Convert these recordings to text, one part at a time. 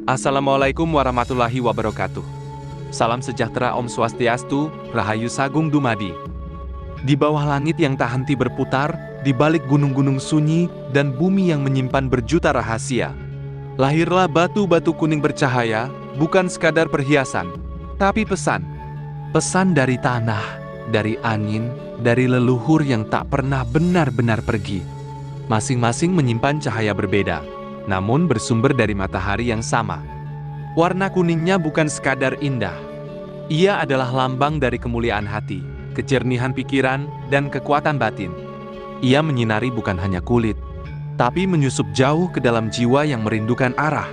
Assalamualaikum warahmatullahi wabarakatuh. Salam sejahtera Om Swastiastu, Rahayu Sagung Dumadi. Di bawah langit yang tak henti berputar, di balik gunung-gunung sunyi, dan bumi yang menyimpan berjuta rahasia, lahirlah batu-batu kuning bercahaya, bukan sekadar perhiasan, tapi pesan. Pesan dari tanah, dari angin, dari leluhur yang tak pernah benar-benar pergi. Masing-masing menyimpan cahaya berbeda, namun bersumber dari matahari yang sama. Warna kuningnya bukan sekadar indah. Ia adalah lambang dari kemuliaan hati, kejernihan pikiran, dan kekuatan batin. Ia menyinari bukan hanya kulit, tapi menyusup jauh ke dalam jiwa yang merindukan arah.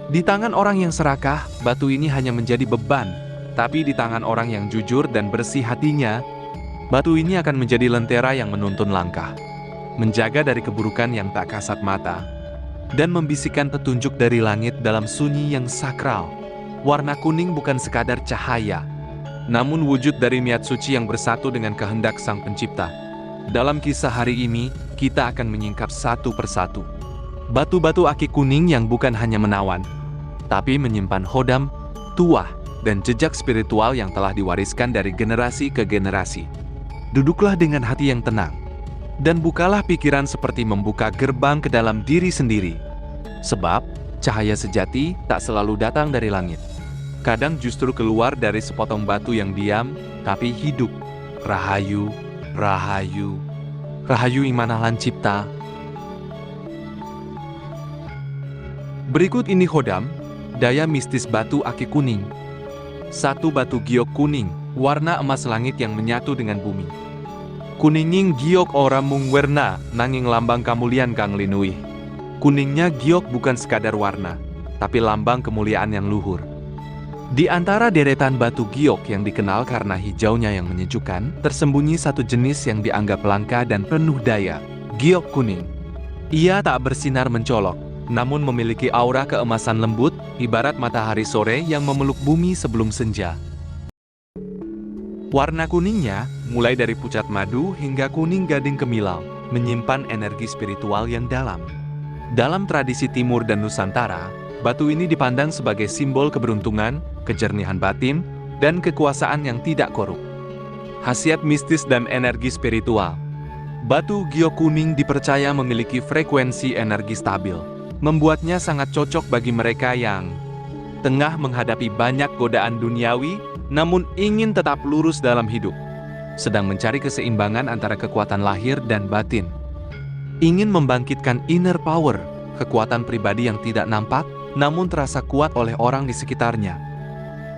Di tangan orang yang serakah, batu ini hanya menjadi beban, tapi di tangan orang yang jujur dan bersih hatinya, batu ini akan menjadi lentera yang menuntun langkah, menjaga dari keburukan yang tak kasat mata, dan membisikkan petunjuk dari langit dalam sunyi yang sakral. Warna kuning bukan sekadar cahaya, namun wujud dari niat suci yang bersatu dengan kehendak Sang Pencipta. Dalam kisah hari ini, kita akan menyingkap satu persatu batu-batu akik kuning yang bukan hanya menawan, tapi menyimpan hodam, tuah, dan jejak spiritual yang telah diwariskan dari generasi ke generasi. Duduklah dengan hati yang tenang, dan bukalah pikiran seperti membuka gerbang ke dalam diri sendiri. Sebab, cahaya sejati tak selalu datang dari langit. Kadang justru keluar dari sepotong batu yang diam, tapi hidup. Rahayu, Rahayu, Rahayu Imanalan Cipta. Berikut ini hodam, daya mistis batu akik kuning. Satu batu giok kuning, warna emas langit yang menyatu dengan bumi. Kuninging giok ora mung werna, nanging lambang kamulian kang linuih. Kuningnya giok bukan sekadar warna, tapi lambang kemuliaan yang luhur. Di antara deretan batu giok yang dikenal karena hijaunya yang menyejukkan, tersembunyi satu jenis yang dianggap langka dan penuh daya, giok kuning. Ia tak bersinar mencolok, namun memiliki aura keemasan lembut, ibarat matahari sore yang memeluk bumi sebelum senja. Warna kuningnya, mulai dari pucat madu hingga kuning gading kemilau, menyimpan energi spiritual yang dalam. Dalam tradisi Timur dan Nusantara, batu ini dipandang sebagai simbol keberuntungan, kejernihan batin, dan kekuasaan yang tidak korup. Khasiat mistis dan energi spiritual. Batu giok kuning dipercaya memiliki frekuensi energi stabil, membuatnya sangat cocok bagi mereka yang tengah menghadapi banyak godaan duniawi, namun ingin tetap lurus dalam hidup, sedang mencari keseimbangan antara kekuatan lahir dan batin. Ingin membangkitkan inner power, kekuatan pribadi yang tidak nampak, namun terasa kuat oleh orang di sekitarnya.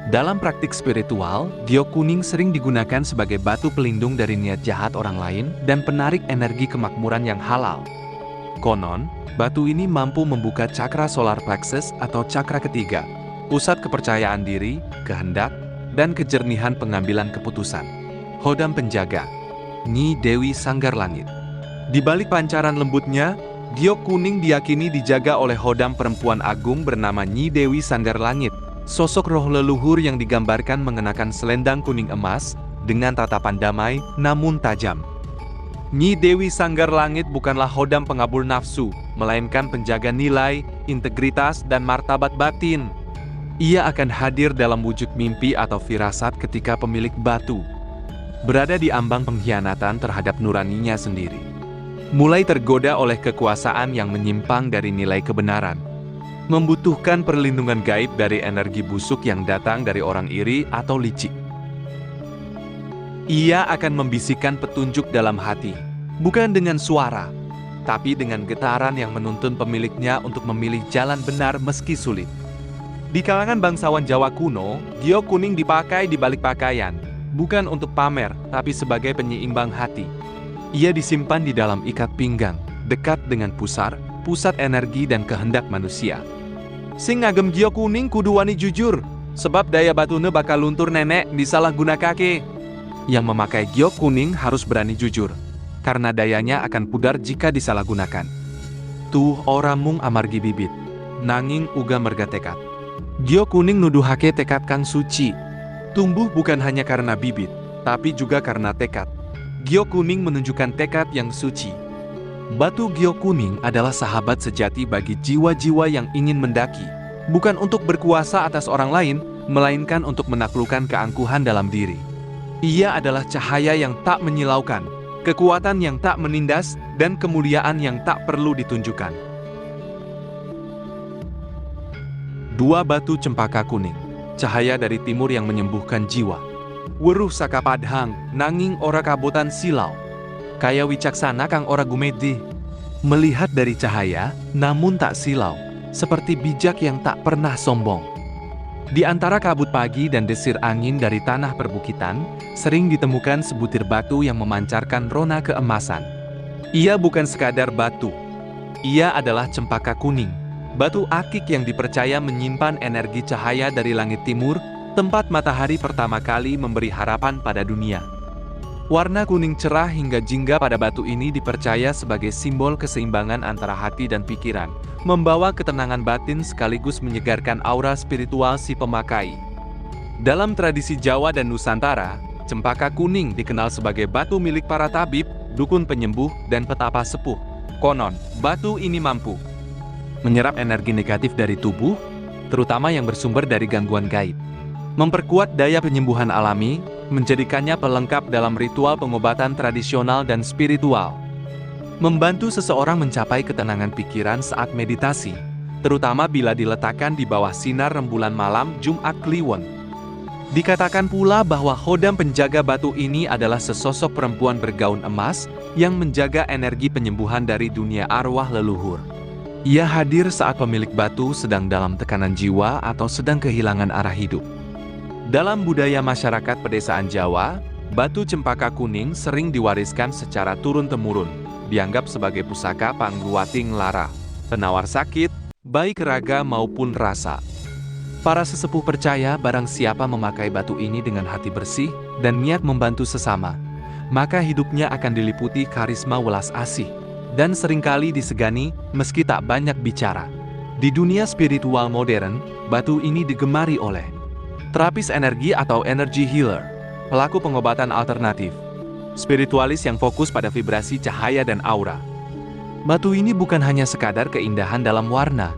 Dalam praktik spiritual, giok kuning sering digunakan sebagai batu pelindung dari niat jahat orang lain dan penarik energi kemakmuran yang halal. Konon, batu ini mampu membuka cakra solar plexus atau cakra ketiga, pusat kepercayaan diri, kehendak, dan kejernihan pengambilan keputusan. Hodam penjaga, Nyi Dewi Sanggar Langit. Di balik pancaran lembutnya, giok kuning diyakini dijaga oleh hodam perempuan agung bernama Nyi Dewi Sanggar Langit, sosok roh leluhur yang digambarkan mengenakan selendang kuning emas dengan tatapan damai namun tajam. Nyi Dewi Sanggar Langit bukanlah hodam pengabul nafsu, melainkan penjaga nilai, integritas, dan martabat batin. Ia akan hadir dalam wujud mimpi atau firasat ketika pemilik batu berada di ambang pengkhianatan terhadap nuraninya sendiri, mulai tergoda oleh kekuasaan yang menyimpang dari nilai kebenaran, membutuhkan perlindungan gaib dari energi busuk yang datang dari orang iri atau licik. Ia akan membisikkan petunjuk dalam hati, bukan dengan suara, tapi dengan getaran yang menuntun pemiliknya untuk memilih jalan benar meski sulit. Di kalangan bangsawan Jawa kuno, giok kuning dipakai di balik pakaian, bukan untuk pamer, tapi sebagai penyeimbang hati. Ia disimpan di dalam ikat pinggang, dekat dengan pusat energi dan kehendak manusia. Sing ngagem giok kuning kudu wani jujur, sebab daya batune bakal luntur nenek disalahgunakake. Yang memakai giok kuning harus berani jujur, karena dayanya akan pudar jika disalahgunakan. Tuh ora mung amargi bibit, nanging uga merga tekad. Giok kuning nuduhake tekad kang suci. Tumbuh bukan hanya karena bibit, tapi juga karena tekad. Giok kuning menunjukkan tekad yang suci. Batu giok kuning adalah sahabat sejati bagi jiwa-jiwa yang ingin mendaki, Bukan untuk berkuasa atas orang lain, melainkan untuk menaklukkan keangkuhan dalam diri. Ia adalah cahaya yang tak menyilaukan, kekuatan yang tak menindas, dan kemuliaan yang tak perlu ditunjukkan. 2 batu cempaka kuning, cahaya dari timur yang menyembuhkan jiwa. Weruh saka padhang, nanging ora kabotan silau. Kaya wicaksana kang ora gumedi. Melihat dari cahaya, namun tak silau, seperti bijak yang tak pernah sombong. Di antara kabut pagi dan desir angin dari tanah perbukitan, sering ditemukan sebutir batu yang memancarkan rona keemasan. Ia bukan sekadar batu. Ia adalah cempaka kuning, batu akik yang dipercaya menyimpan energi cahaya dari langit timur, tempat matahari pertama kali memberi harapan pada dunia. Warna kuning cerah hingga jingga pada batu ini dipercaya sebagai simbol keseimbangan antara hati dan pikiran, membawa ketenangan batin sekaligus menyegarkan aura spiritual si pemakai. Dalam tradisi Jawa dan Nusantara, cempaka kuning dikenal sebagai batu milik para tabib, dukun penyembuh, dan petapa sepuh. Konon, batu ini mampu menyerap energi negatif dari tubuh, terutama yang bersumber dari gangguan gaib, memperkuat daya penyembuhan alami, menjadikannya pelengkap dalam ritual pengobatan tradisional dan spiritual, membantu seseorang mencapai ketenangan pikiran saat meditasi, terutama bila diletakkan di bawah sinar rembulan malam Jumat Kliwon. Dikatakan pula bahwa Khodam penjaga batu ini adalah sesosok perempuan bergaun emas yang menjaga energi penyembuhan dari dunia arwah leluhur. Ia hadir saat pemilik batu sedang dalam tekanan jiwa atau sedang kehilangan arah hidup. Dalam budaya masyarakat pedesaan Jawa, batu cempaka kuning sering diwariskan secara turun-temurun, dianggap sebagai pusaka pangguwating lara, penawar sakit, baik raga maupun rasa. Para sesepuh percaya barang siapa memakai batu ini dengan hati bersih dan niat membantu sesama, maka hidupnya akan diliputi karisma welas asih, dan seringkali disegani meski tak banyak bicara. Di dunia spiritual modern, batu ini digemari oleh terapis energi atau energy healer, pelaku pengobatan alternatif, spiritualis yang fokus pada vibrasi cahaya dan aura. Batu ini bukan hanya sekadar keindahan dalam warna.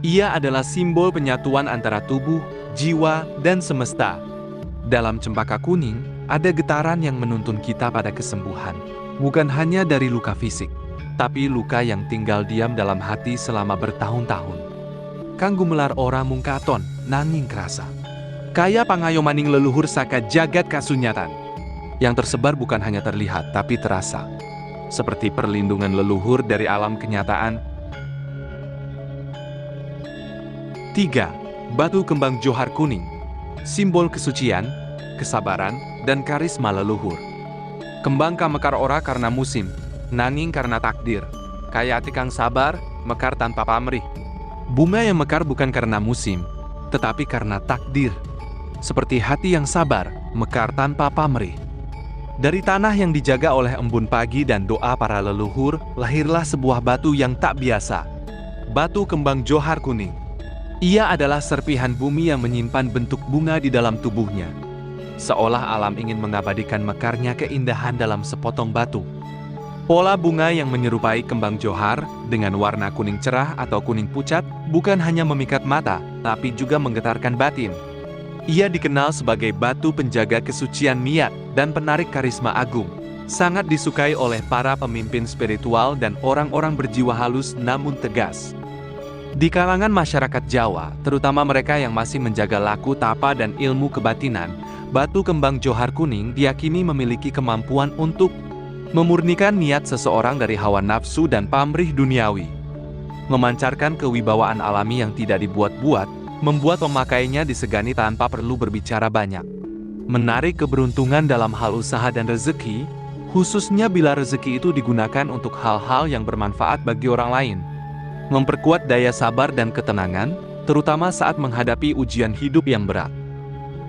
Ia adalah simbol penyatuan antara tubuh, jiwa, dan semesta. Dalam cempaka kuning, ada getaran yang menuntun kita pada kesembuhan, bukan hanya dari luka fisik, tapi luka yang tinggal diam dalam hati selama bertahun-tahun. Kanggo melar ora mung katon, nanging krasa. Kaya pangayomaning leluhur saka jagat kasunyatan, yang tersebar bukan hanya terlihat tapi terasa, seperti perlindungan leluhur dari alam kenyataan. 3. Batu kembang johar kuning, simbol kesucian, kesabaran, dan karisma leluhur. Kembang ka mekar ora karena musim, nanging karena takdir. Kaya ati kang sabar, mekar tanpa pamrih. Bunga yang mekar bukan karena musim, tetapi karena takdir. Seperti hati yang sabar, mekar tanpa pamrih. Dari tanah yang dijaga oleh embun pagi dan doa para leluhur, lahirlah sebuah batu yang tak biasa. Batu kembang johar kuning. Ia adalah serpihan bumi yang menyimpan bentuk bunga di dalam tubuhnya. Seolah alam ingin mengabadikan mekarnya keindahan dalam sepotong batu. Pola bunga yang menyerupai kembang johar dengan warna kuning cerah atau kuning pucat bukan hanya memikat mata, tapi juga menggetarkan batin. Ia dikenal sebagai batu penjaga kesucian niat dan penarik karisma agung. Sangat disukai oleh para pemimpin spiritual dan orang-orang berjiwa halus namun tegas. Di kalangan masyarakat Jawa, terutama mereka yang masih menjaga laku tapa dan ilmu kebatinan, batu kembang johar kuning diyakini memiliki kemampuan untuk memurnikan niat seseorang dari hawa nafsu dan pamrih duniawi, memancarkan kewibawaan alami yang tidak dibuat-buat, membuat pemakainya disegani tanpa perlu berbicara banyak, menarik keberuntungan dalam hal usaha dan rezeki, khususnya bila rezeki itu digunakan untuk hal-hal yang bermanfaat bagi orang lain, memperkuat daya sabar dan ketenangan, terutama saat menghadapi ujian hidup yang berat.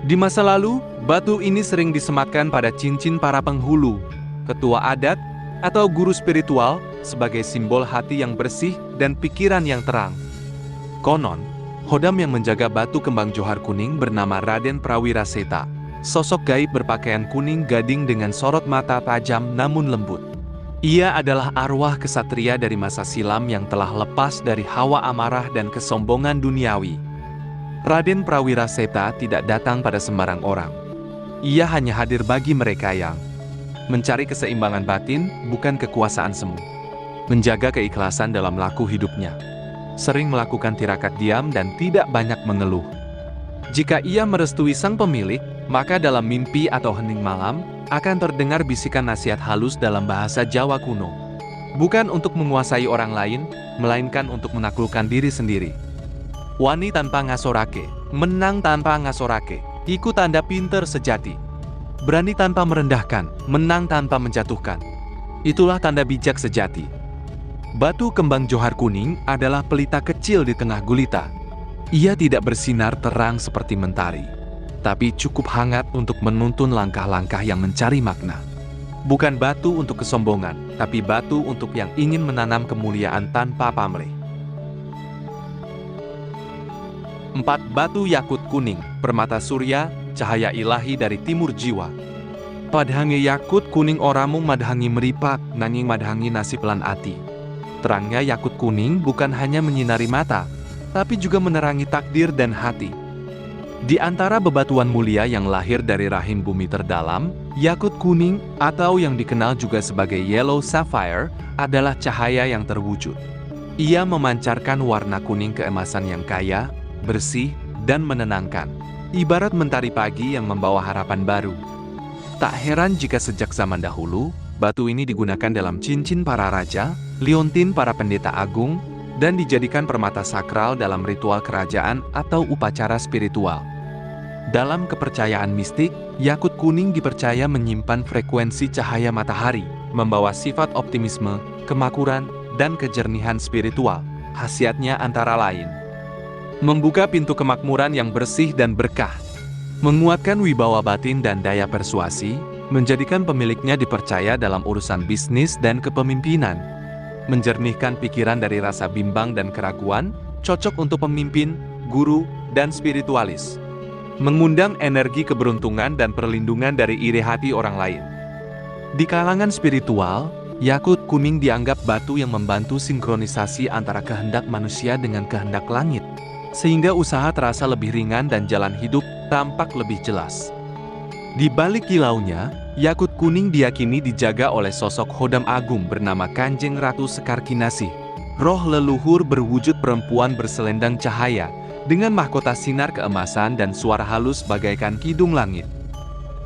Di masa lalu, batu ini sering disematkan pada cincin para penghulu, ketua adat, atau guru spiritual sebagai simbol hati yang bersih dan pikiran yang terang. Konon, Khodam yang menjaga batu kembang johar kuning bernama Raden Prawiraseta, sosok gaib berpakaian kuning gading dengan sorot mata tajam namun lembut. Ia adalah arwah kesatria dari masa silam yang telah lepas dari hawa amarah dan kesombongan duniawi. Raden Prawiraseta tidak datang pada sembarang orang. Ia hanya hadir bagi mereka yang mencari keseimbangan batin, bukan kekuasaan semu. Menjaga keikhlasan dalam laku hidupnya. Sering melakukan tirakat diam dan tidak banyak mengeluh. Jika ia merestui sang pemilik, maka dalam mimpi atau hening malam, akan terdengar bisikan nasihat halus dalam bahasa Jawa kuno. Bukan untuk menguasai orang lain, melainkan untuk menaklukkan diri sendiri. Wani tanpa ngasorake, menang tanpa ngasorake, iku tanda pinter sejati. Berani tanpa merendahkan, menang tanpa menjatuhkan. Itulah tanda bijak sejati. Batu kembang johar kuning adalah pelita kecil di tengah gulita. Ia tidak bersinar terang seperti mentari, tapi cukup hangat untuk menuntun langkah-langkah yang mencari makna. Bukan batu untuk kesombongan, tapi batu untuk yang ingin menanam kemuliaan tanpa pamrih. 4. Batu yakut kuning, permata surya, cahaya ilahi dari timur jiwa. Padhange yakut kuning ora mung madhangi meripat, nanging madhangi nasib lan ati. Terangnya yakut kuning bukan hanya menyinari mata, tapi juga menerangi takdir dan hati. Di antara bebatuan mulia yang lahir dari rahim bumi terdalam, yakut kuning atau yang dikenal juga sebagai yellow sapphire adalah cahaya yang terwujud. Ia memancarkan warna kuning keemasan yang kaya, bersih, dan menenangkan. Ibarat mentari pagi yang membawa harapan baru. Tak heran jika sejak zaman dahulu, batu ini digunakan dalam cincin para raja, liontin para pendeta agung, dan dijadikan permata sakral dalam ritual kerajaan atau upacara spiritual. Dalam kepercayaan mistik, yakut kuning dipercaya menyimpan frekuensi cahaya matahari, membawa sifat optimisme, kemakmuran, dan kejernihan spiritual. Khasiatnya antara lain: membuka pintu kemakmuran yang bersih dan berkah, menguatkan wibawa batin dan daya persuasi, menjadikan pemiliknya dipercaya dalam urusan bisnis dan kepemimpinan, menjernihkan pikiran dari rasa bimbang dan keraguan, cocok untuk pemimpin, guru, dan spiritualis. Mengundang energi keberuntungan dan perlindungan dari iri hati orang lain. Di kalangan spiritual, yakut kuning dianggap batu yang membantu sinkronisasi antara kehendak manusia dengan kehendak langit, sehingga usaha terasa lebih ringan dan jalan hidup tampak lebih jelas. Di balik kilaunya, yakut kuning diyakini dijaga oleh sosok Hodam Agung bernama Kanjeng Ratu Sekar Kinasih, roh leluhur berwujud perempuan berselendang cahaya, dengan mahkota sinar keemasan dan suara halus bagaikan kidung langit.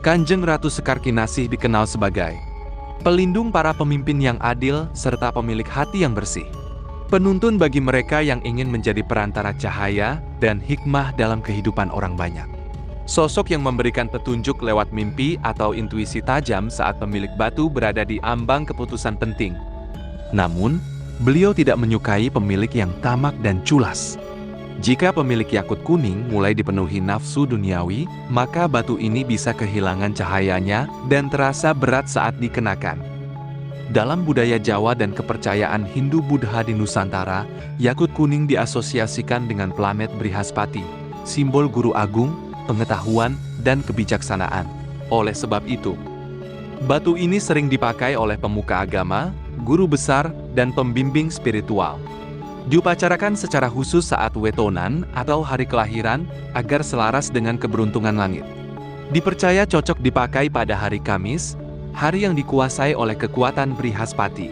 Kanjeng Ratu Sekar Kinasih dikenal sebagai pelindung para pemimpin yang adil serta pemilik hati yang bersih. Penuntun bagi mereka yang ingin menjadi perantara cahaya dan hikmah dalam kehidupan orang banyak. Sosok yang memberikan petunjuk lewat mimpi atau intuisi tajam saat pemilik batu berada di ambang keputusan penting. Namun, beliau tidak menyukai pemilik yang tamak dan culas. Jika pemilik yakut kuning mulai dipenuhi nafsu duniawi, maka batu ini bisa kehilangan cahayanya dan terasa berat saat dikenakan. Dalam budaya Jawa dan kepercayaan Hindu-Buddha di Nusantara, yakut kuning diasosiasikan dengan planet Brihaspati, simbol guru agung, pengetahuan, dan kebijaksanaan. Oleh sebab itu, batu ini sering dipakai oleh pemuka agama, guru besar, dan pembimbing spiritual. Diupacarakan secara khusus saat wetonan atau hari kelahiran agar selaras dengan keberuntungan langit. Dipercaya cocok dipakai pada hari Kamis, hari yang dikuasai oleh kekuatan Brihaspati.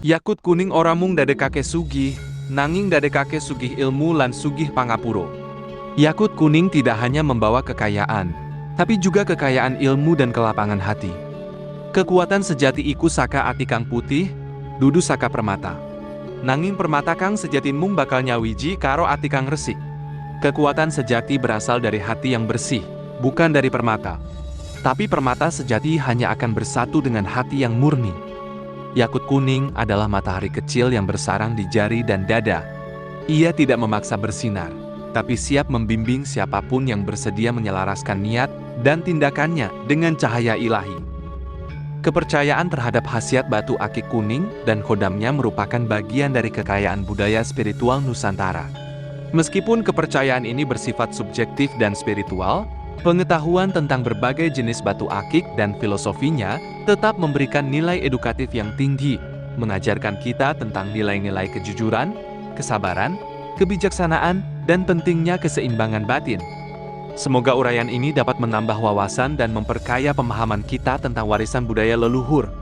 Yakut kuning ora mung dadekake sugih, nanging dadekake sugih ilmu lan sugih pangapuro. Yakut kuning tidak hanya membawa kekayaan, tapi juga kekayaan ilmu dan kelapangan hati. Kekuatan sejati iku saka ati kang putih, dudu saka permata. Nanging permata kang sejati mung bakal nyawiji karo ati kang resik. Kekuatan sejati berasal dari hati yang bersih, bukan dari permata. Tapi permata sejati hanya akan bersatu dengan hati yang murni. Yakut kuning adalah matahari kecil yang bersarang di jari dan dada. Ia tidak memaksa bersinar, tapi siap membimbing siapapun yang bersedia menyelaraskan niat dan tindakannya dengan cahaya ilahi. Kepercayaan terhadap khasiat batu akik kuning dan khodamnya merupakan bagian dari kekayaan budaya spiritual Nusantara. Meskipun kepercayaan ini bersifat subjektif dan spiritual, pengetahuan tentang berbagai jenis batu akik dan filosofinya tetap memberikan nilai edukatif yang tinggi, mengajarkan kita tentang nilai-nilai kejujuran, kesabaran, kebijaksanaan, dan pentingnya keseimbangan batin. Semoga uraian ini dapat menambah wawasan dan memperkaya pemahaman kita tentang warisan budaya leluhur.